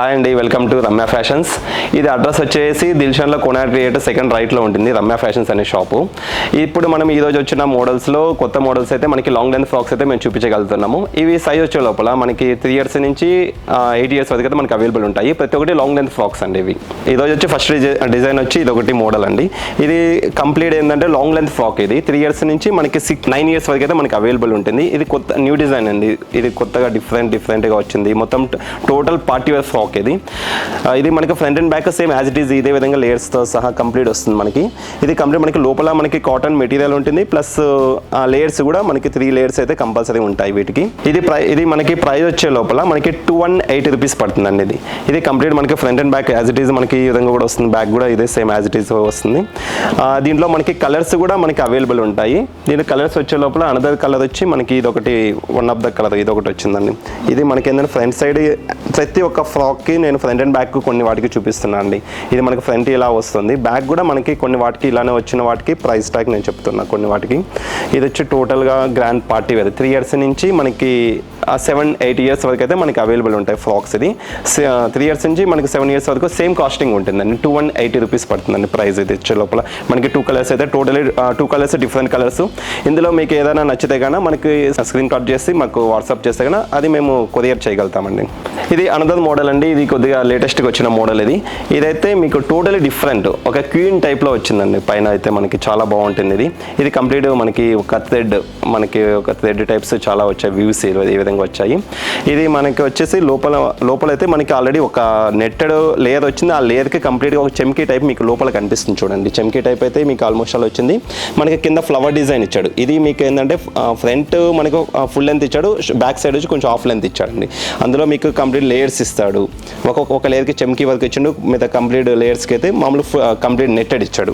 Hi అండి, welcome to Ramya fashions. ఇది address వచ్చేసి దిల్షన్లో కోనార్ క్రియేటర్ సెకండ్ రైట్లో ఉంటుంది రమ్య ఫ్యాషన్స్ అనే షాపు. ఇప్పుడు మనం ఈరోజు వచ్చిన మోడల్స్లో కొత్త మోడల్స్ అయితే మనకి లాంగ్ లెంత్ ఫ్రాక్స్ అయితే మేము చూపించగలుగుతున్నాము. ఇవి సైజ్ వచ్చే లోపల మనకి 3 years నుంచి 8 years వరకు అయితే మనకి అవైలబుల్ ఉంటాయి. ప్రతి ఒక్కటి లాంగ్ లెంత్ ఫ్రాక్స్ అండి. ఇవి ఈరోజు వచ్చి ఫస్ట్ డిజైన్ వచ్చి ఇది ఒకటి మోడల్ అండి. ఇది కంప్లీట్ ఏంటంటే లాంగ్ లెంత్ ఫ్రాక్. ఇది 3 years నుంచి మనకి 9 years వరకు అయితే మనకి అవైలబుల్ ఉంటుంది. ఇది కొత్త న్యూ డిజైన్ అండి. ఇది కొత్తగా డిఫరెంట్గా వచ్చింది. మొత్తం టోటల్ పార్టీ వేర్ ఫ్రాక్. ఇది మనకి front and back same as it is ఇదే విధంగా లేయర్స్తో సహా కంప్లీట్ వస్తుంది మనకి. ఇది కంప్లీట్ మనకి లోపల మనకి కాటన్ మెటీరియల్ ఉంటుంది, ప్లస్ లేయర్స్ కూడా మనకి 3 layers అయితే కంపల్సరీ ఉంటాయి వీటికి. ఇది మనకి ప్రైస్ వచ్చే లోపల మనకి 218 రూపీస్ పడుతుందండి. ఇది కంప్లీట్ మనకి front and back as it is మనకి ఈ విధంగా కూడా వస్తుంది. బ్యాక్ కూడా ఇదే సేమ్ యాజ్ ఇట్ ఈస్ వస్తుంది. దీంట్లో మనకి కలర్స్ కూడా మనకి అవైలబుల్ ఉంటాయి. దీంట్లో కలర్స్ వచ్చే లోపల అనదర్ కలర్ వచ్చి మనకి ఇది ఒకటి వన్ ఆఫ్ ద కలర్ ఇది ఒకటి వచ్చిందండి. ఇది మనకి ఏంటంటే ఫ్రంట్ సైడ్ ప్రతి ఒక్క ఫ్రాక్కి నేను ఫ్రంట్ అండ్ బ్యాక్ కొన్ని వాటికి చూపిస్తున్నాను అండి. ఇది మనకి ఫ్రంట్ ఇలా వస్తుంది, బ్యాక్ కూడా మనకి కొన్ని వాటికి ఇలానే వచ్చిన వాటికి ప్రైస్ ట్యాగ్ నేను చెప్తున్నా కొన్ని వాటికి. ఇది వచ్చి టోటల్గా గ్రాండ్ పార్టీ వేర్ 3 years నుంచి మనకి 7-8 years వరకు అయితే మనకి అవైలబుల్ ఉంటాయి ఫ్రాక్స్. ఇది 3 years నుంచి మనకి 7 years వరకు సేమ్ కాస్టింగ్ ఉంటుందండి. 218 రూపీస్ పడుతుందండి ప్రైస్. ఇది వచ్చే లోపల మనకి 2 colors అయితే టోటలీ 2 colors డిఫరెంట్ కలర్స్. ఇందులో మీకు ఏదైనా నచ్చితే కన్నా మనకి స్క్రీన్ కట్ చేసి మాకు వాట్సాప్ చేస్తే కన్నా అది మేము కొరియర్ చేయగలుగుతామండి. ఇది అనదర్ మోడల్ అండి. ఇది కొద్దిగా లేటెస్ట్గా వచ్చిన మోడల్. ఇదైతే మీకు టోటలీ డిఫరెంట్ ఒక క్వీన్ టైప్లో వచ్చిందండి. పైన అయితే మనకి చాలా బాగుంటుంది. ఇది కంప్లీట్ మనకి ఒక థ్రెడ్ టైప్స్ చాలా వచ్చాయి, వ్యూస్ ఈ విధంగా వచ్చాయి. ఇది మనకి వచ్చేసి లోపలైతే మనకి ఆల్రెడీ ఒక నెట్టెడ్ లేయర్ వచ్చింది. ఆ లేయర్కి కంప్లీట్గా ఒక చెమ్కీ టైప్ మీకు లోపల కనిపిస్తుంది చూడండి. చెమ్కీ టైప్ అయితే మీకు ఆల్మోస్ట్ అలా వచ్చింది. మనకి కింద ఫ్లవర్ డిజైన్ ఇచ్చాడు. ఇది మీకు ఏంటంటే ఫ్రంట్ మనకు ఫుల్ లెంత్ ఇచ్చాడు, బ్యాక్ సైడ్ వచ్చి కొంచెం హాఫ్ లెంత్ ఇచ్చాడండి. అందులో మీకు కంప్లీట్ లేయర్స్ ఇస్తాడు. ఒక లేయర్కి చెమ్కీ వరకు ఇచ్చాడు, మిగతా కంప్లీట్ లేయర్స్కి అయితే మామూలు కంప్లీట్ నెట్టెడ్ ఇచ్చాడు.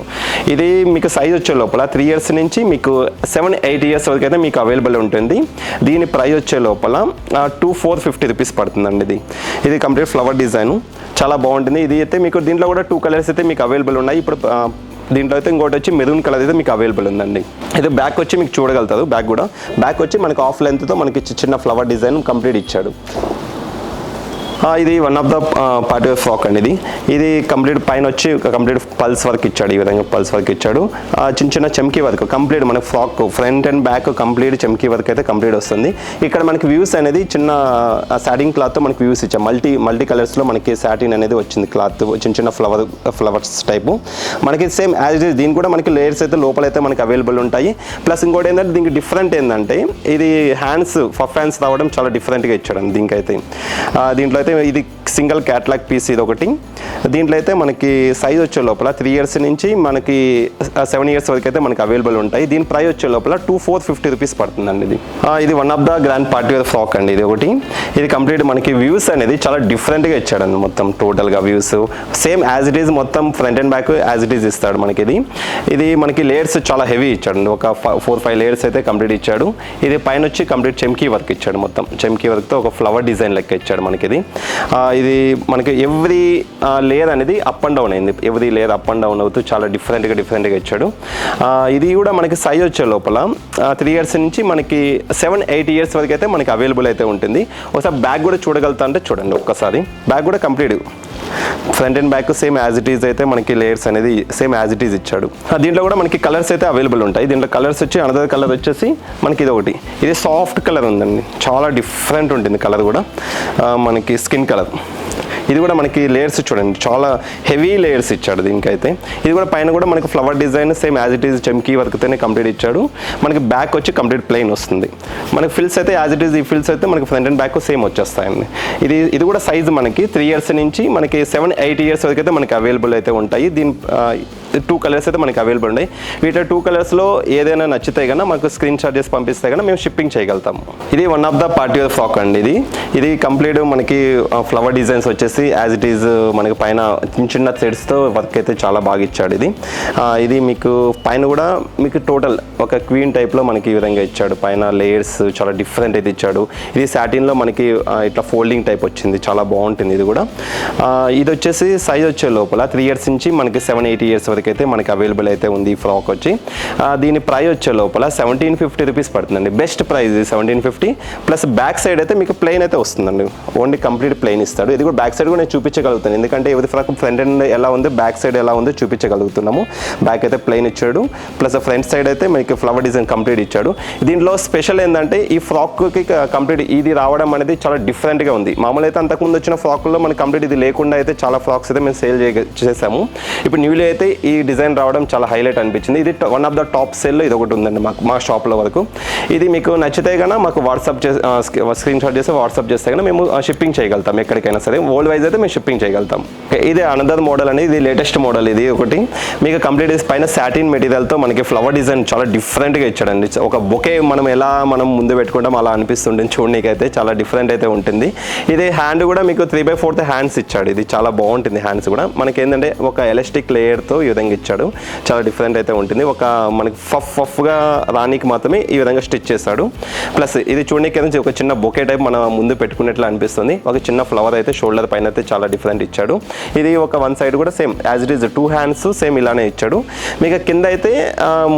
ఇది మీకు సైజ్ వచ్చే లోపల 3 years నుంచి మీకు 7-8 years వరకు అయితే మీకు అవైలబుల్ ఉంటుంది. దీని ప్రైస్ వచ్చే లోపల 2450 రూపీస్ పడుతుందండి. ఇది కంప్లీట్ ఫ్లవర్ డిజైన్ చాలా బాగుంటుంది. ఇది అయితే మీకు దీంట్లో కూడా 2 colors అయితే మీకు అవైలబుల్ ఉన్నాయి. ఇప్పుడు దీంట్లో అయితే ఇంకోటి వచ్చి మెరూన్ కలర్ అయితే మీకు అవైలబుల్ ఉందండి. ఇది బ్యాక్ వచ్చి మీకు చూడగలుగుతారు. బ్యాక్ వచ్చి మనకి హాఫ్ లెంత్తో మనకి చిన్న ఫ్లవర్ డిజైన్ కంప్లీట్ ఇచ్చాడు. ఇది one of the party wear frock అండి. ఇది కంప్లీట్ పైన వచ్చి కంప్లీట్ పల్స్ వర్క్ ఇచ్చాడు. ఈ విధంగా పల్స్ వర్క్ ఇచ్చాడు. చిన్న చెమ్కీ వర్క్ కంప్లీట్ మన frock front and back complete చెమ్కీ వర్క్ అయితే కంప్లీట్ వస్తుంది. ఇక్కడ మనకి వ్యూస్ అనేది చిన్న సాటిన్ క్లాత్తో మనకి వ్యూస్ ఇచ్చాం. మల్టీ కలర్స్లో మనకి సాటిన్ అనేది వచ్చింది క్లాత్, చిన్న ఫ్లవర్స్ టైపు మనకి సేమ్ యాజ్ ఇట్ ఈస్. దీని కూడా మనకి లేయర్స్ అయితే లోపలైతే మనకి అవైలబుల్ ఉంటాయి. ప్లస్ ఇంకోటి ఏంటంటే దీనికి డిఫరెంట్ ఏంటంటే ఇది హ్యాండ్స్ పఫ్ హ్యాండ్స్ రావడం చాలా డిఫరెంట్గా ఇచ్చాడు దీనికైతే. దీంట్లో అయితే ఇది సింగిల్ క్యాట్లాగ్ పీస్ ఇది ఒకటి. దీంట్లో అయితే మనకి సైజ్ వచ్చే లోపల 3 years నుంచి మనకి 7 years వరకు అయితే మనకి అవైలబుల్ ఉంటాయి. దీని ప్రైస్ వచ్చే లోపల 2450 రూపీస్ పడుతుందండి. ఇది one of the grand party wear frock అండి. ఇది ఒకటి. ఇది కంప్లీట్ మనకి వ్యూస్ అనేది చాలా డిఫరెంట్గా ఇచ్చాడండి. మొత్తం టోటల్గా views same as it is మొత్తం front and back as it is ఇస్తాడు మనకి. ఇది మనకి లేయర్స్ చాలా హెవీ ఇచ్చాడు. ఒక 4-5 layers అయితే కంప్లీట్ ఇచ్చాడు. ఇది పైన వచ్చి కంప్లీట్ చెమ్కీ వర్క్ ఇచ్చాడు. మొత్తం చెమ్కీ వర్క్తో ఒక ఫ్లవర్ డిజైన్ లెక్క ఇచ్చాడు మనకి. ఇది మనకి ఎవ్రీ లేయర్ అనేది అప్ అండ్ డౌన్ అయింది. Every layer up and down అవుతూ చాలా డిఫరెంట్గా ఇచ్చాడు. ఇది కూడా మనకి సైజ్ వచ్చే లోపల 3 years నుంచి మనకి 7-8 years వరకు అయితే మనకి అవైలబుల్ అయితే ఉంటుంది. ఒకసారి బ్యాక్ కూడా చూడగలుగుతా అంటే చూడండి ఒక్కసారి. బ్యాక్ కూడా complete front and back same as it is అయితే మనకి లేయర్స్ అనేది సేమ్ యాజ్ ఇట్ ఈజ్ ఇచ్చాడు. దీంట్లో కూడా మనకి కలర్స్ అయితే అవైలబుల్ ఉంటాయి. దీంట్లో కలర్స్ వచ్చి అనదర్ కలర్ వచ్చేసి మనకి ఇది ఒకటి. ఇది సాఫ్ట్ కలర్ ఉందండి, చాలా డిఫరెంట్ ఉంటుంది కలర్ కూడా. మనకి స్కిన్ కలర్. ఇది కూడా మనకి లేయర్స్ చూడండి చాలా హెవీ లేయర్స్ ఇచ్చాడు దీనికైతే. ఇది కూడా పైన కూడా మనకి flower design same as it is చెమ్కీ వర్క్తోనే కంప్లీట్ ఇచ్చాడు. మనకి బ్యాక్ వచ్చి కంప్లీట్ ప్లెయిన్ వస్తుంది. మనకి ఫిల్స్ అయితే యాజ్ ఇట్ ఈజ్ ఈ ఫిల్స్ అయితే మనకి ఫ్రంట్ అండ్ బ్యాక్ సేమ్ వచ్చేస్తాయండి. ఇది కూడా సైజ్ మనకి 3 years నుంచి మనకి 7-8 years వరకు అయితే మనకి అవైలబుల్ అయితే ఉంటాయి. దీని 2 colors అయితే మనకి అవైలబుల్ ఉన్నాయి. వీటి 2 colorsలో ఏదైనా నచ్చితే కన్నా మాకు స్క్రీన్ షాట్ చేసి పంపిస్తే కన్నా మేము షిప్పింగ్ చేయగలుగుతాము. ఇది one of the party wear frock అండి. ఇది కంప్లీట్ మనకి ఫ్లవర్ డిజైన్స్ వచ్చేసి యాజ్ ఇట్ ఈజ్ మనకి పైన చిన్న థ్రెడ్స్తో వర్క్ అయితే చాలా బాగా ఇచ్చాడు. ఇది మీకు పైన కూడా మీకు టోటల్ ఒక క్వీన్ టైప్లో మనకి ఈ విధంగా ఇచ్చాడు. పైన లేయర్స్ చాలా డిఫరెంట్ అయితే ఇచ్చాడు. ఇది సాటిన్లో మనకి ఇట్లా ఫోల్డింగ్ టైప్ వచ్చింది, చాలా బాగుంటుంది. ఇది కూడా ఇది వచ్చేసి సైజ్ వచ్చే లోపల 3 years నుంచి మనకి 7-8 years వరకు వరకు అయితే మనకి అవైలబుల్ అయితే ఉంది ఈ ఫ్రాక్ వచ్చి. దీని ప్రైస్ వచ్చే లోపల 1750 రూపీస్ పడుతుందండి. Best price 1750 plus back side అయితే మీకు ప్లెయిన్ అయితే వస్తుందండి. ఓన్లీ కంప్లీట్ ప్లెయిన్ ఇస్తాడు. ఇది కూడా బ్యాక్ సైడ్ కూడా నేను చూపించగలుగుతాను, ఎందుకంటే ఎవరి ఫ్రాక్ ఫ్రంట్ ఎండ్ ఎలా ఉంది బ్యాక్ సైడ్ ఎలా ఉందో చూపించగలుగుతున్నాము. బ్యాక్ అయితే ప్లెయిన్ ఇచ్చాడు, ప్లస్ ఫ్రంట్ సైడ్ అయితే మనకి ఫ్లవర్ డిజైన్ కంప్లీట్ ఇచ్చాడు. దీంట్లో స్పెషల్ ఏంటంటే ఈ ఫ్రాక్కి కంప్లీట్ ఇది రావడం అనేది చాలా డిఫరెంట్గా ఉంది. మామూలు అయితే అంతకుముందు వచ్చిన ఫ్రాక్లో మనకి కంప్లీట్ ఇది లేకుండా అయితే చాలా ఫ్రాక్స్ అయితే మేము సేల్ చేసాము. ఇప్పుడు న్యూలీ అయితే ఈ డిజైన్ రావడం చాలా హైలైట్ అనిపించింది. ఇది వన్ ఆఫ్ ద టాప్ సేల్లో ఇది ఒకటి ఉందండి మా షాప్లో వరకు. ఇది మీకు నచ్చితే కన్నా మాకు వాట్సాప్ స్క్రీన్ షాట్ చేసి వాట్సాప్ చేస్తే కన్నా మేము షిప్పింగ్ చేయగలుగుతాం ఎక్కడికైనా సరే. వరల్డ్ వైజ్ అయితే మేము షిప్పింగ్ చేయగలుగుతాం. ఇది అనదర్ మోడల్ అనేది, ఇది లేటెస్ట్ మోడల్. ఇది ఒకటి మీకు కంప్లీట్ పైన సాటిన్ మెటీరియల్తో మనకి ఫ్లవర్ డిజైన్ చాలా డిఫరెంట్గా ఇచ్చాడండి. ఒక బొకే మనం ముందు పెట్టుకుంటాం అలా అనిపిస్తుంటుంది చూడనీకైతే, చాలా డిఫరెంట్ అయితే ఉంటుంది. ఇది హ్యాండ్ కూడా మీకు 3/4 హ్యాండ్స్ ఇచ్చాడు. ఇది చాలా బాగుంటుంది. హ్యాండ్స్ కూడా మనకి ఏంటంటే ఒక ఎలాస్టిక్ లేయర్తో ఈ విధంగా ఇచ్చాడు. చాలా డిఫరెంట్ అయితే ఉంటుంది. ఒక మనకి ఫఫ్గా రానికి మాత్రమే ఈ విధంగా స్టిచ్ చేస్తాడు. ప్లస్ ఇది చూడనీకి ఒక చిన్న బొకే టైప్ మనం ముందు పెట్టుకున్నట్లు అనిపిస్తుంది. ఒక చిన్న ఫ్లవర్ అయితే షోల్డర్ పైన అయితే చాలా డిఫరెంట్ ఇచ్చాడు. ఇది ఒక వన్ సైడ్ కూడా same as it is 2 hands same ఇలానే ఇచ్చాడు. మీకు కింద అయితే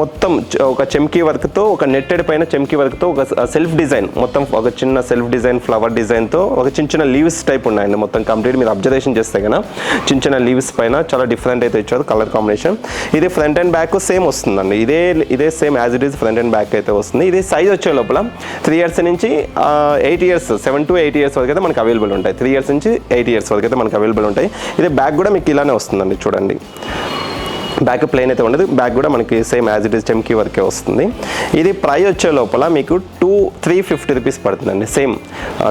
మొత్తం ఒక చెమ్కీ వర్క్తో, ఒక నెట్టెడ్ పైన చెమ్కీ వర్క్తో ఒక సెల్ఫ్ డిజైన్, మొత్తం ఒక చిన్న సెల్ఫ్ డిజైన్ ఫ్లవర్ డిజైన్తో ఒక చిన్న లీవ్స్ టైప్ ఉన్నాయండి. మొత్తం కంప్లీట్ మీరు అబ్జర్వేషన్ చేస్తే కన్నా చిన్న లీవ్స్ పైన చాలా డిఫరెంట్ అయితే ఇచ్చారు కలర్ కాంబినేషన్. ఇది ఫ్రంట్ అండ్ బ్యాక్ సేమ్ వస్తుందండి. ఇదే same as it is front and back అయితే వస్తుంది. ఇది సైజ్ వచ్చే లోపల 3 years నుంచి 8 years 7 to 8 years వరకు అయితే మనకు అవైలబుల్ ఉంటాయి. 3 years నుంచి 8 years వరకు అయితే మనకు అవైలబుల్ ఉంటాయి. ఇది బ్యాక్ కూడా మీకు ఇలానే వస్తుందండి. చూడండి బ్యాక్ ప్లెయిన్ అయితే ఉండదు, బ్యాక్ కూడా మనకి సేమ్ యాజ్ ఇట్ ఈస్ చెమ్కీ వర్కే వస్తుంది. ఇది ప్రైస్ వచ్చే లోపల మీకు 350 రూపీస్ పడుతుందండి. సేమ్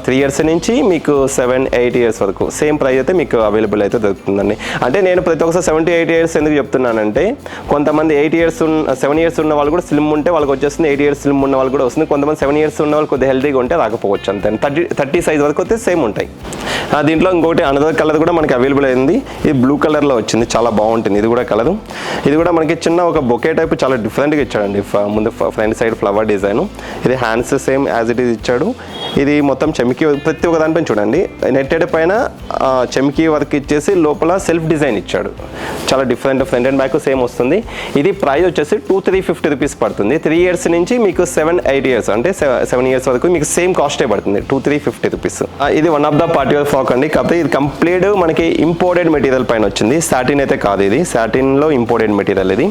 3 years నుంచి మీకు 7-8 years వరకు సేమ్ ప్రైస్ అయితే మీకు అవైలబుల్ అయితే దొరుకుతుందండి. అంటే నేను ప్రతి ఒక్కసారి 7 to 8 years ఎందుకు చెప్తున్నానంటే, కొంతమంది 7 years ఉన్న వాళ్ళు కూడా స్లిమ్ ఉంటే వాళ్ళకి వచ్చేస్తుంది, 8 years స్లిమ్ ఉన్న వాళ్ళు కూడా వస్తుంది. కొంతమంది 7 years ఉన్న వాళ్ళు కొద్దిగా హెల్తీగా ఉంటే రాకపోవచ్చు. అంతే 30 size వరకు అయితే సేమ్ ఉంటాయి. దీంట్లో ఇంకోటి అనదర్ కలర్ కూడా మనకి అవైలబుల్ అయింది. ఇది బ్లూ కలర్లో వచ్చింది, చాలా బాగుంటుంది. ఇది కూడా కలరు. ఇది కూడా మనకి చిన్న ఒక బొకే టైప్ చాలా డిఫరెంట్గా ఇచ్చాడండి. ముందు ఫ్రంట్ సైడ్ ఫ్లవర్ డిజైన్. ఇది hands same as it is ఇచ్చాడు. ఇది మొత్తం చెమ్కీ ప్రతి ఒక్క దానిపైన చూడండి నెట్టెడ్ పైన చెమ్కీ వర్క్ ఇచ్చేసి లోపల సెల్ఫ్ డిజైన్ ఇచ్చాడు. చాలా different. Front and back same వస్తుంది. ఇది ప్రైస్ వచ్చేసి 250 రూపీస్ పడుతుంది. 3 years నుంచి మీకు 7-8 years అంటే 7 years వరకు మీకు సేమ్ కాస్టే పడుతుంది, 250 రూపీస్. ఇది one of the party wear frock అండి. కాకపోతే ఇది కంప్లీట్ మనకి ఇంపోర్టెడ్ మెటీరియల్ పైన వచ్చింది. సాటిన్ అయితే కాదు, ఇది సాటిన్లో ఇంపోర్టెడ్ మెటీరియల్. ఇది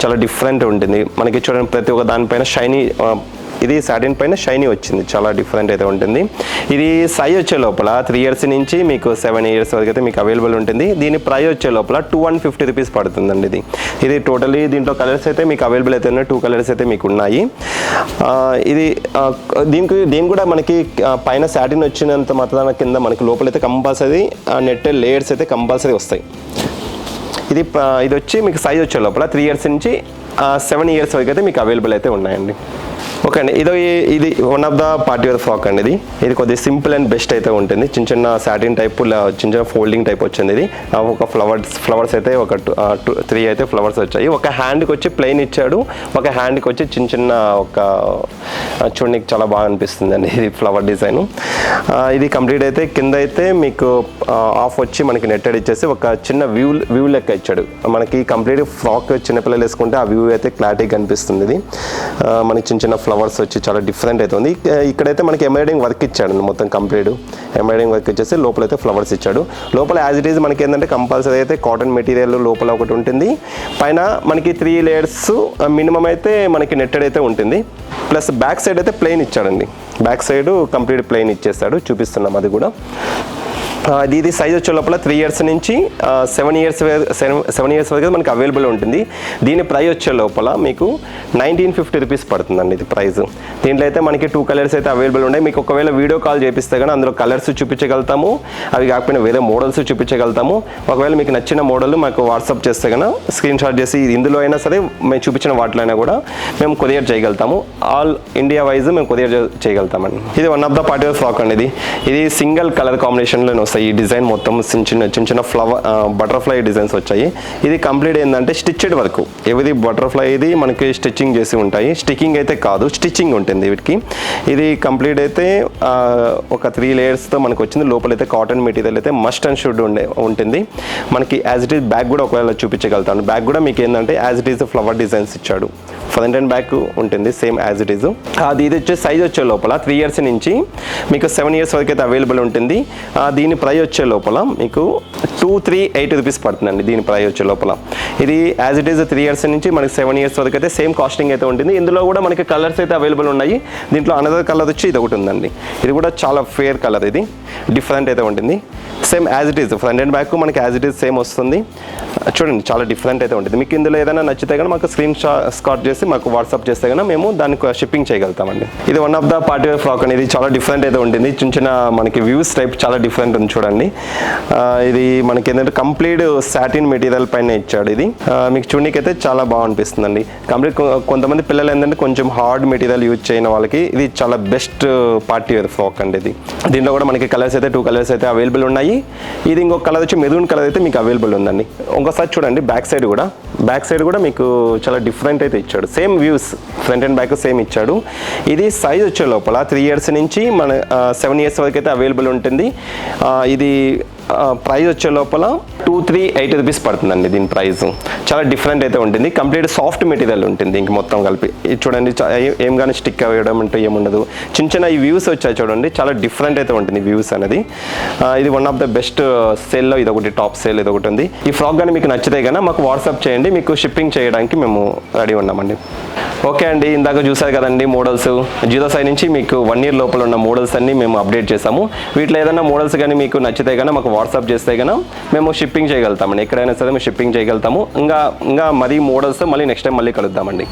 చాలా డిఫరెంట్ ఉంటుంది. మనకి చూడండి ప్రతి ఒక్క దానిపైన షైనీ, ఇది సాటిన్ పైన షైనీ వచ్చింది, చాలా డిఫరెంట్ అయితే ఉంటుంది. ఇది సైజ్ వచ్చే లోపల 3 years నుంచి మీకు 7 years వరకు అయితే మీకు అవైలబుల్ ఉంటుంది. దీని ప్రైస్ వచ్చే లోపల 250 రూపీస్ పడుతుందండి. ఇది టోటలీ దీంట్లో కలర్స్ అయితే మీకు అవైలబుల్ అయితే ఉన్నాయి. 2 colors అయితే మీకు ఉన్నాయి. ఇది దీని కూడా మనకి పైన సాటిన్ వచ్చినంత మాత్రాన కింద మనకి లోపలైతే కంపల్సరీ నెట్టెడ్ లేయర్స్ అయితే కంపల్సరీ వస్తాయి. ఇది వచ్చి మీకు సైజ్ వచ్చే లోపల 3 years నుంచి 7 years వరకు అయితే మీకు అవైలబుల్ అయితే ఉన్నాయండి. ఓకే అండి, ఇది one of the party wear frock అండి. ఇది కొద్దిగా సింపుల్ అండ్ బెస్ట్ అయితే ఉంటుంది. చిన్న సాటిన్ టైప్, చిన్న ఫోల్డింగ్ టైప్ వచ్చింది. ఇది ఒక ఫ్లవర్స్ అయితే ఒక 3 అయితే ఫ్లవర్స్ వచ్చాయి. ఒక హ్యాండ్కి వచ్చి ప్లెయిన్ ఇచ్చాడు, ఒక హ్యాండ్కి వచ్చి చిన్న ఒక చూడడానికి చాలా బాగా అనిపిస్తుంది అండి ఇది ఫ్లవర్ డిజైన్. ఇది కంప్లీట్ అయితే కింద అయితే మీకు ఆఫ్ వచ్చి మనకి నెట్టెడ్ ఇచ్చేసి ఒక చిన్న వ్యూ లెక్క ఇచ్చాడు. మనకి కంప్లీట్ ఫ్రాక్ చిన్నపిల్లలు వేసుకుంటే ఆ వ్యూ అయితే క్లారిటీగా కనిపిస్తుంది. ఇది మనకి చిన్న ఫ్లవర్స్ వచ్చి చాలా డిఫరెంట్ అవుతుంది. ఇక్కడైతే మనకి ఎంబ్రాయిడింగ్ వర్క్ ఇచ్చాడు. మొత్తం కంప్లీట్ ఎంబ్రాయిడింగ్ వర్క్ ఇచ్చేసి లోపలైతే ఫ్లవర్స్ ఇచ్చాడు. లోపల యాజ్ ఇట్ ఈజ్ మనకి ఏంటంటే కంపల్సరీ అయితే కాటన్ మెటీరియల్ లోపల ఒకటి ఉంటుంది. పైన మనకి 3 layers మినిమం అయితే మనకి నెట్టెడ్ అయితే ఉంటుంది. ప్లస్ బ్యాక్ సైడ్ అయితే ప్లెయిన్ ఇచ్చాడండి. బ్యాక్ సైడ్ కంప్లీట్ ప్లెయిన్ ఇచ్చేస్తాడు, చూపిస్తున్నాం అది కూడా. ఇది సైజ్ వచ్చే లోపల 3 years నుంచి 7 years వరకు మనకి అవైలబుల్ ఉంటుంది. దీని ప్రైస్ వచ్చే లోపల మీకు 1950 రూపీస్ పడుతుందండి ఇది ప్రైస్. దీంట్లో అయితే మనకి 2 colors అయితే అవైలబుల్ ఉన్నాయి. మీకు ఒకవేళ వీడియో కాల్ చేపిస్తే కానీ అందులో కలర్స్ చూపించగలుగుతాము, అవి కాకపోయినా వేరే మోడల్స్ చూపించగలుగుతాము. ఒకవేళ మీకు నచ్చిన మోడల్ మాకు వాట్సాప్ చేస్తే కన్నా స్క్రీన్ షాట్ చేసి ఇందులో అయినా సరే మేము చూపించిన వాటిలో అయినా కూడా మేము కొరియర్ చేయగలుగుతాము. ఆల్ ఇండియా వైజ్ మేము కొరియర్ చేయగలుగుతామండి. ఇది one of the party wear frock అండి. ఇది సింగిల్ కలర్ కాంబినేషన్లో వస్తాయి. ఈ డిజైన్ మొత్తం చిన్న చిన్న ఫ్లవర్ బటర్ఫ్లై డిజైన్స్ వచ్చాయి. ఇది కంప్లీట్ ఏంటంటే స్టిచ్డ్ వర్క్. ఎవరి బటర్ఫ్లై ఇది మనకి స్టిచ్చింగ్ చేసి ఉంటాయి. స్టికింగ్ అయితే కాదు, స్టిచ్చింగ్ ఉంటుంది వీటికి. ఇది కంప్లీట్ అయితే ఒక 3 లేయర్స్తో మనకు వచ్చింది. లోపలైతే కాటన్ మెటీరియల్ అయితే మస్ట్ అండ్ షుడ్ ఉంటుంది. మనకి యాజ్ ఇట్ ఈస్ బ్యాక్ కూడా ఒకవేళ చూపించగలుగుతాను. బ్యాక్ కూడా మీకు ఏంటంటే as it is flower designs ఇచ్చాడు. ఫ్రంట్ అండ్ బ్యాక్ ఉంటుంది సేమ్ యాజ్ ఇట్ ఈస్. అది ఇది వచ్చే సైజ్ వచ్చే లోపల 3 years నుంచి మీకు 7 years వరకు అయితే అవైలబుల్ ఉంటుంది. దీని ప్రైస్ వచ్చే లోపల మీకు 238 రూపీస్ పడుతుందండి. దీని ప్రైస్ వచ్చే లోపల ఇది యాజ్ ఇట్ ఈస్ 3 years నుంచి మనకి 7 years వరకు అయితే సేమ్ కాస్టింగ్ అయితే ఉంటుంది. ఇందులో కూడా మనకి కలర్స్ అయితే అవైలబుల్ ఉన్నాయి. దీంట్లో అనదర్ కలర్ వచ్చి ఇది ఒకటి ఉందండి. ఇది కూడా చాలా ఫేర్ కలర్, ఇది డిఫరెంట్ అయితే ఉంటుంది. Same as it is front and back మనకి యాజ్ ఇట్ ఈస్ సేమ్ వస్తుంది. చూడండి చాలా డిఫరెంట్ అయితే ఉంటుంది. మీకు ఇందులో ఏదైనా నచ్చితే కానీ మాకు స్క్రీన్ షాట్ చేసి మాకు వాట్సాప్ చేస్తే కానీ మేము దానికి షిప్పింగ్ చేయగలుగుతామండి. ఇది one of the party wear frock అనేది చాలా డిఫరెంట్ అయితే ఉంటుంది. చిన్న మనకి వ్యూస్ టైప్ చాలా డిఫరెంట్ ఉంది చూడండి. ఇది మనకి ఏంటంటే కంప్లీట్ సాటిన్ మెటీరియల్ పైన ఇచ్చాడు. ఇది మీకు చూడడానికి అయితే చాలా బాగా అనిపిస్తుందండి. కంప్లీట్ కొంతమంది పిల్లలు ఏంటంటే కొంచెం హార్డ్ మెటీరియల్ యూజ్ చేయని వాళ్ళకి ఇది చాలా బెస్ట్ పార్టీ వేర్ ఫ్రాక్ అండి. ఇది దీంట్లో కూడా మనకి కలర్స్ అయితే 2 కలర్స్ అయితే అవైలబుల్ ఉన్నాయి. ఇది ఇంకొక కలర్ వచ్చి మెరూన్ కలర్ అయితే మీకు అవైలబుల్ ఉందండి. ఇంకోసారి చూడండి బ్యాక్ సైడ్ కూడా మీకు చాలా డిఫరెంట్ అయితే ఇచ్చాడు. Same views front and back same ఇచ్చాడు. ఇది సైజ్ వచ్చే లోపల 3 years నుంచి మన 7 years వరకు అయితే అవైలబుల్ ఉంటుంది. ఇది ప్రైస్ వచ్చే లోపల 238 రూపీస్ పడుతుందండి. దీని ప్రైస్ చాలా డిఫరెంట్ అయితే ఉంటుంది. కంప్లీట్ సాఫ్ట్ మెటీరియల్ ఉంటుంది ఇంక మొత్తం కలిపి. ఇది చూడండి ఏం కానీ స్టిక్ అవ్వడం అంటే ఏముండదు. చిన్న ఈ వ్యూస్ వచ్చాయి చూడండి, చాలా డిఫరెంట్ అయితే ఉంటుంది వ్యూస్ అనేది. ఇది వన్ ఆఫ్ ద బెస్ట్ సేల్లో ఇది ఒకటి, టాప్ సేల్ ఇది ఒకటి ఉంది. ఈ ఫ్రాక్ కానీ మీకు నచ్చితే కన్నా మాకు వాట్సాప్ చేయండి, మీకు షిప్పింగ్ చేయడానికి మేము రెడీ ఉన్నామండి. ఓకే అండి, ఇందాక చూసారు కదండి మోడల్స్. 0 size నుంచి మీకు 1 year లోపల ఉన్న మోడల్స్ అన్ని మేము అప్డేట్ చేసాము. వీటిలో ఏదైనా మోడల్స్ కానీ మీకు నచ్చితే కన్నా మాకు వాట్సాప్ చేస్తే కన్నా మేము షిప్పింగ్ చేయగలుగుతామండి. ఎక్కడైనా సరే మేము షిప్పింగ్ చేయగలుగుతాము. ఇంకా మరీ మోడల్స్ మళ్ళీ నెక్స్ట్ టైం మళ్ళీ కలుద్దామండి.